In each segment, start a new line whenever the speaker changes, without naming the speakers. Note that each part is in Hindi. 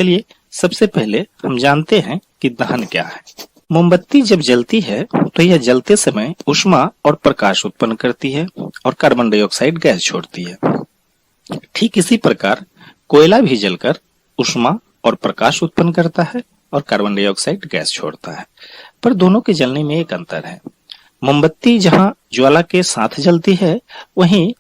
चलिए सबसे पहले हम जानते हैं कि दहन क्या है। मोमबत्ती जब जलती है तो यह जलते समय ऊष्मा और प्रकाश उत्पन्न करती है और कार्बन डाइऑक्साइड गैस छोड़ती है। ठीक इसी प्रकार कोयला भी जलकर ऊष्मा और प्रकाश उत्पन्न करता है और कार्बन डाइऑक्साइड गैस छोड़ता है, पर दोनों के जलने में एक अंतर है। मोमबत्ती जहां ज्वाला के साथ जलती है, वहीं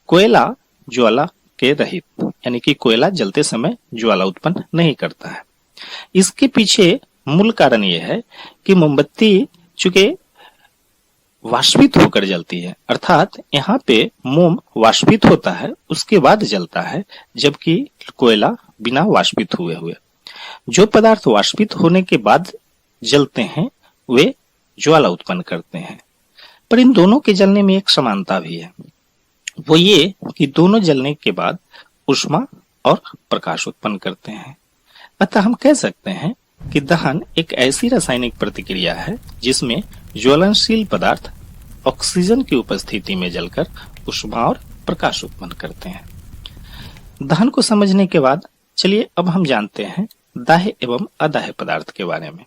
कोयला ज्वाला के रहित, यानी कि कोयला जलते समय ज्वाला उत्पन्न नहीं करता है। इसके पीछे मूल कारण यह है कि मोमबत्ती चूंकि वाष्पित होकर जलती है, अर्थात यहाँ पे मोम वाष्पित होता है उसके बाद जलता है, जबकि कोयला बिना वाष्पित हुए जो पदार्थ वाष्पित होने के बाद जलते हैं वे ज्वाला उत्पन्न करते हैं। पर इन दोनों के जलने में एक समानता भी है, वो ये कि दोनों जलने के बाद ऊष्मा और प्रकाश उत्पन्न करते हैं। अतः हम कह सकते हैं कि दहन एक ऐसी रासायनिक प्रतिक्रिया है जिसमें ज्वलनशील पदार्थ ऑक्सीजन की उपस्थिति में जलकर ऊष्मा और प्रकाश उत्पन्न करते हैं। दहन को समझने के बाद चलिए अब हम जानते हैं दाह्य एवं अदाह्य पदार्थ के बारे में।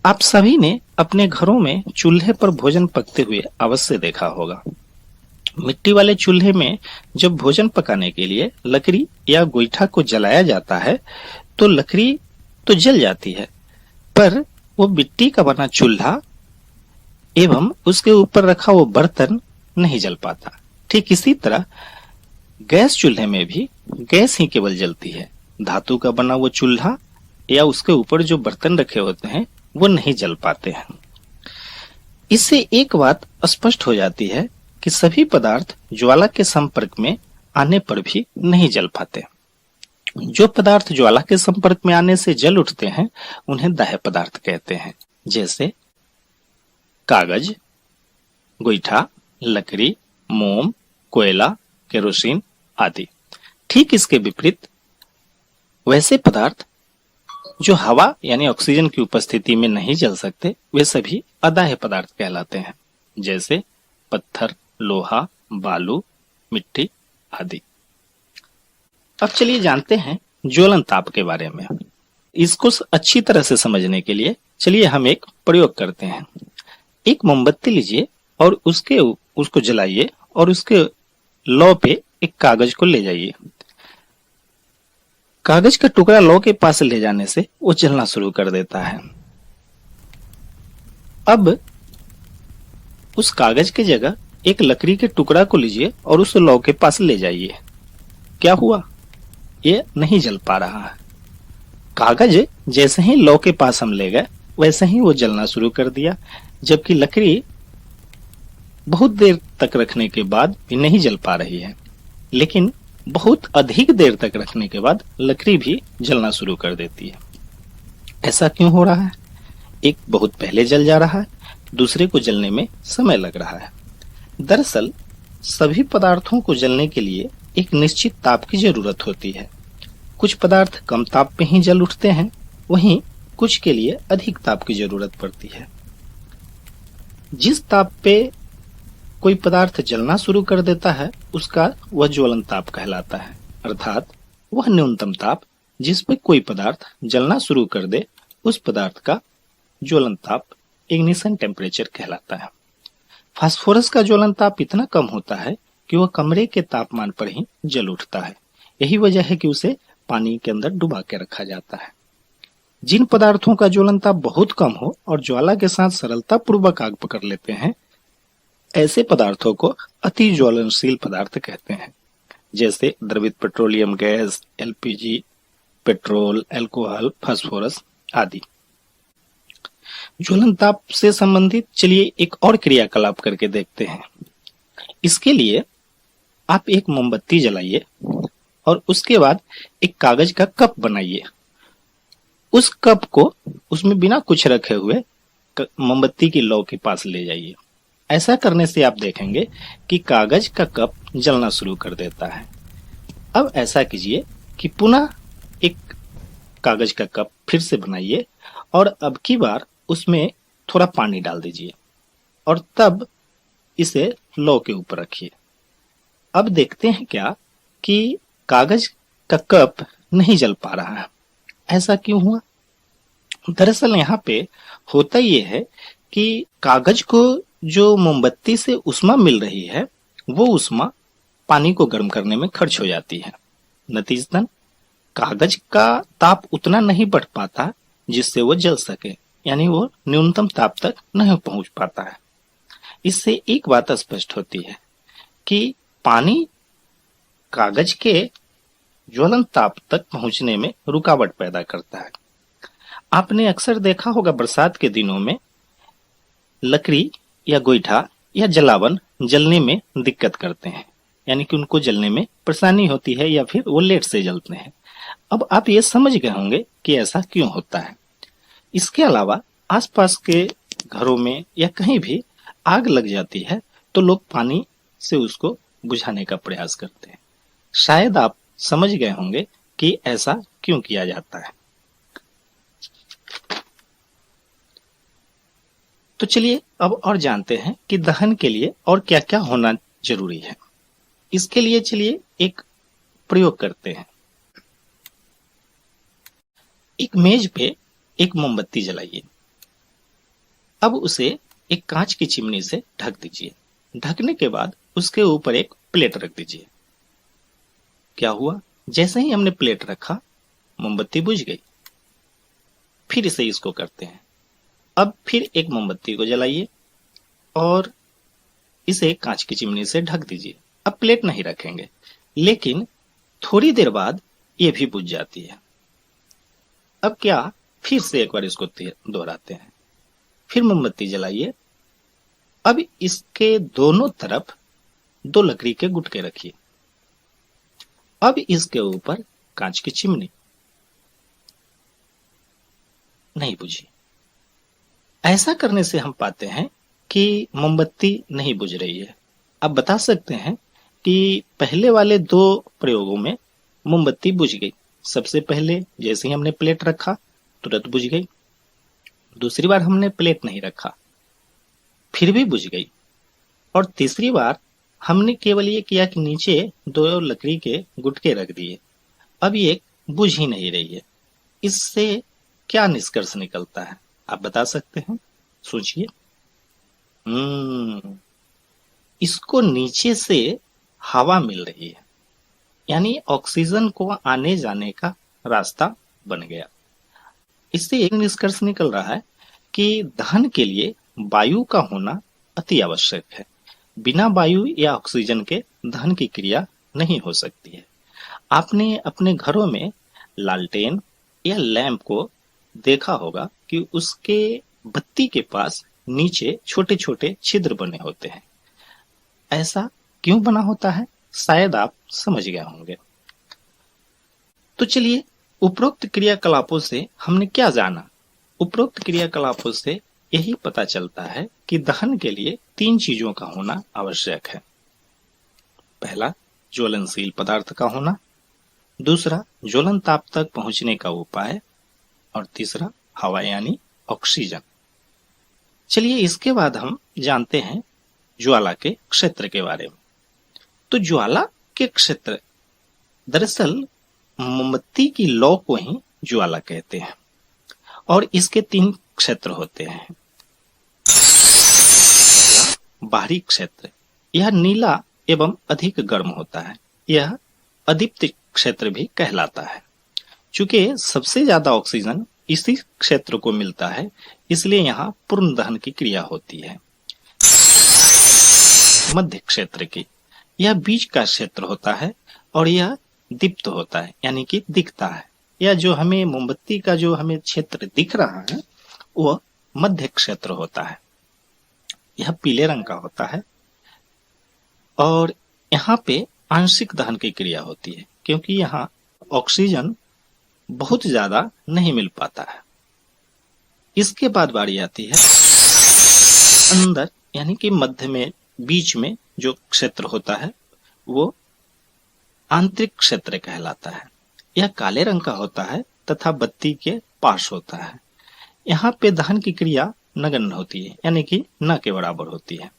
आप सभी ने अपने घरों में चूल्हे पर भोजन पकते हुए अवश्य देखा होगा। मिट्टी वाले चूल्हे में जब भोजन पकाने के लिए लकड़ी या गोईठा को जलाया जाता है तो लकड़ी तो जल जाती है, पर वो मिट्टी का बना चूल्हा एवं उसके ऊपर रखा वो बर्तन नहीं जल पाता। ठीक इसी तरह गैस चूल्हे में भी गैस ही केवल जलती है, धातु का बना वो चूल्हा या उसके ऊपर जो बर्तन रखे होते हैं वो नहीं जल पाते हैं। इससे एक बात स्पष्ट हो जाती है कि सभी पदार्थ ज्वाला के संपर्क में आने पर भी नहीं जल पाते। जो पदार्थ ज्वाला के संपर्क में आने से जल उठते हैं उन्हें दाह्य पदार्थ कहते हैं, जैसे कागज, गोईठा, लकड़ी, मोम, कोयला, केरोसिन आदि। ठीक इसके विपरीत वैसे पदार्थ जो हवा यानी ऑक्सीजन की उपस्थिति में नहीं जल सकते वे सभी अदाह्य पदार्थ कहलाते हैं, जैसे पत्थर, लोहा, बालू, मिट्टी आदि। अब चलिए जानते हैं ज्वलन ताप के बारे में। इसको अच्छी तरह से समझने के लिए चलिए हम एक प्रयोग करते हैं। एक मोमबत्ती लीजिए और उसको जलाइए और उसके लौ पे एक कागज को ले जाइए। कागज का टुकड़ा लौ के पास ले जाने से वो जलना शुरू कर देता है। अब उस कागज की जगह एक लकड़ी के टुकड़ा को लीजिए और उस लौ के पास ले जाइए। क्या हुआ? ये नहीं जल पा रहा है। कागज जैसे ही लौ के पास हम ले गए वैसे ही वो जलना शुरू कर दिया, जबकि लकड़ी बहुत देर तक रखने के बाद भी नहीं जल पा रही है। लेकिन बहुत अधिक देर तक रखने के बाद लकड़ी भी जलना शुरू कर देती है। ऐसा क्यों हो रहा है? एक बहुत पहले जल जा रहा है, दूसरे को जलने में समय लग रहा है। दरअसल सभी पदार्थों को जलने के लिए एक निश्चित ताप की जरूरत होती है। कुछ पदार्थ कम ताप पे ही जल उठते हैं, वहीं कुछ के लिए अधिक ताप की जरूरत पड़ती है। जिस ताप पे कोई पदार्थ जलना शुरू कर देता है उसका वह ज्वलन ताप कहलाता है, अर्थात वह न्यूनतम ताप जिस पे कोई पदार्थ जलना शुरू कर दे उस पदार्थ का ज्वलन ताप इग्निशन टेम्परेचर कहलाता है। फास्फोरस का ज्वलन ताप इतना कम होता है कि वह कमरे के तापमान पर ही जल उठता है। यही वजह है कि उसे पानी के अंदर डुबा के रखा जाता है। जिन पदार्थों का ज्वलन ताप बहुत कम हो और ज्वाला के साथ सरलता पूर्वक आग पकड़ लेते हैं, ऐसे पदार्थों को अति ज्वलनशील पदार्थ कहते हैं, जैसे द्रवित petroleum gas, LPG, petrol, alcohol, phosphorus आदि। ज्वलन ताप से संबंधित चलिए एक और क्रियाकलाप करके देखते हैं। इसके लिए आप एक मोमबत्ती जलाइए और उसके बाद एक कागज का कप बनाइए। उस कप को उसमें बिना कुछ रखे हुए मोमबत्ती की लौ के पास ले जाइए। ऐसा करने से आप देखेंगे कि कागज का कप जलना शुरू कर देता है। अब ऐसा कीजिए कि पुनः एक कागज का कप फिर से बनाइए और अब की बार उसमें थोड़ा पानी डाल दीजिए और तब इसे लौ के ऊपर रखिए। अब देखते हैं क्या कि कागज का कप नहीं जल पा रहा है। ऐसा क्यों हुआ? दरअसल यहाँ पे होता ये है कि कागज को जो मोमबत्ती से ऊष्मा मिल रही है, वो ऊष्मा पानी को गर्म करने में खर्च हो जाती है। नतीजतन कागज का ताप उतना नहीं बढ़ पाता जिससे वो जल सके, यानी वो न्यूनतम ताप तक नहीं पहुंच पाता है। इससे एक बात स्पष्ट होती है कि पानी कागज के ज्वलन ताप तक पहुंचने में रुकावट पैदा करता है। आपने अक्सर देखा होगा बरसात के दिनों में लकड़ी या गोईठा या जलावन जलने में दिक्कत करते हैं, यानी कि उनको जलने में परेशानी होती है या फिर वो लेट से जलते हैं। अब आप ये समझ गए होंगे कि ऐसा क्यों होता है। इसके अलावा आसपास के घरों में या कहीं भी आग लग जाती है तो लोग पानी से उसको बुझाने का प्रयास करते हैं। शायद आप समझ गए होंगे कि ऐसा क्यों किया जाता है। तो चलिए अब और जानते हैं कि दहन के लिए और क्या क्या होना जरूरी है। इसके लिए चलिए एक प्रयोग करते हैं। एक मेज पे एक मोमबत्ती जलाइए। अब उसे एक कांच की चिमनी से ढक दीजिए। ढकने के बाद उसके ऊपर एक प्लेट रख दीजिए। क्या हुआ? जैसे ही हमने प्लेट रखा, मोमबत्ती बुझ गई। फिर से इसको करते हैं। अब फिर एक मोमबत्ती को जलाइए और इसे कांच की चिमनी से ढक दीजिए। अब प्लेट नहीं रखेंगे, लेकिन थोड़ी देर बाद ये भी बुझ जाती है। अब क्या, फिर से एक बार इसको दोहराते हैं। फिर मोमबत्ती जलाइए। अब इसके दोनों तरफ दो लकड़ी के गुटके रखिए। अब इसके ऊपर कांच की चिमनी। नहीं बुझी। ऐसा करने से हम पाते हैं कि मोमबत्ती नहीं बुझ रही है। अब बता सकते हैं कि पहले वाले दो प्रयोगों में मोमबत्ती बुझ गई। सबसे पहले जैसे ही हमने प्लेट रखा तुरंत बुझ गई। दूसरी बार हमने प्लेट नहीं रखा, फिर भी बुझ गई। और तीसरी बार हमने केवल ये किया कि नीचे दो लकड़ी के गुटके रख दिए। अब ये बुझ ही नहीं रही है। इससे क्या निष्कर्ष निकलता है, आप बता सकते हैं? सोचिए। इसको नीचे से हवा मिल रही है, यानी ऑक्सीजन को आने जाने का रास्ता बन गया। इससे एक निष्कर्ष निकल रहा है कि दहन के लिए वायु का होना अति आवश्यक है। बिना वायु या ऑक्सीजन के दहन की क्रिया नहीं हो सकती है। आपने अपने घरों में लालटेन या लैंप को देखा होगा कि उसके बत्ती के पास नीचे छोटे छोटे छिद्र बने होते हैं। ऐसा क्यों बना होता है, शायद आप समझ गए होंगे। तो चलिए, उपरोक्त क्रियाकलापों से हमने क्या जाना? उपरोक्त क्रियाकलापों से यही पता चलता है कि दहन के लिए 3 चीजों का होना आवश्यक है। पहला, ज्वलनशील पदार्थ का होना। दूसरा, ज्वलन ताप तक पहुंचने का उपाय। और तीसरा, हवा यानी ऑक्सीजन। चलिए इसके बाद हम जानते हैं ज्वाला के क्षेत्र के बारे में। तो ज्वाला के क्षेत्र, दरअसल मोमबत्ती की लौ को ही ज्वाला कहते हैं और इसके 3 क्षेत्र होते हैं। बाहरी क्षेत्र, यह नीला एवं अधिक गर्म होता है। यह अदीप्त क्षेत्र भी कहलाता है। चूंकि सबसे ज्यादा ऑक्सीजन इसी क्षेत्र को मिलता है, इसलिए यहाँ पूर्ण दहन की क्रिया होती है। मध्य क्षेत्र की, यह बीच का क्षेत्र होता है और यह दीप्त होता है, यानी कि दिखता है। यह जो हमें मोमबत्ती का जो हमें क्षेत्र दिख रहा है वह मध्य क्षेत्र होता है। यह पीले रंग का होता है और यहाँ पे आंशिक दहन की क्रिया होती है, क्योंकि यहाँ ऑक्सीजन बहुत ज्यादा नहीं मिल पाता है। इसके बाद बारी आती है अंदर, यानी कि मध्य में, बीच में जो क्षेत्र होता है वो आंतरिक क्षेत्र कहलाता है। यह काले रंग का होता है तथा बत्ती के पास होता है। यहाँ पे दहन की क्रिया नगण्य होती है, यानी कि न के बराबर होती है।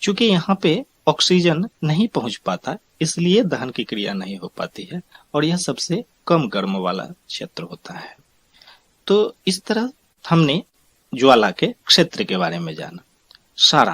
चूंकि यहाँ पे ऑक्सीजन नहीं पहुंच पाता, इसलिए दहन की क्रिया नहीं हो पाती है और यह सबसे कम गर्म वाला क्षेत्र होता है। तो इस तरह हमने ज्वाला के क्षेत्र के बारे में जाना। सारांश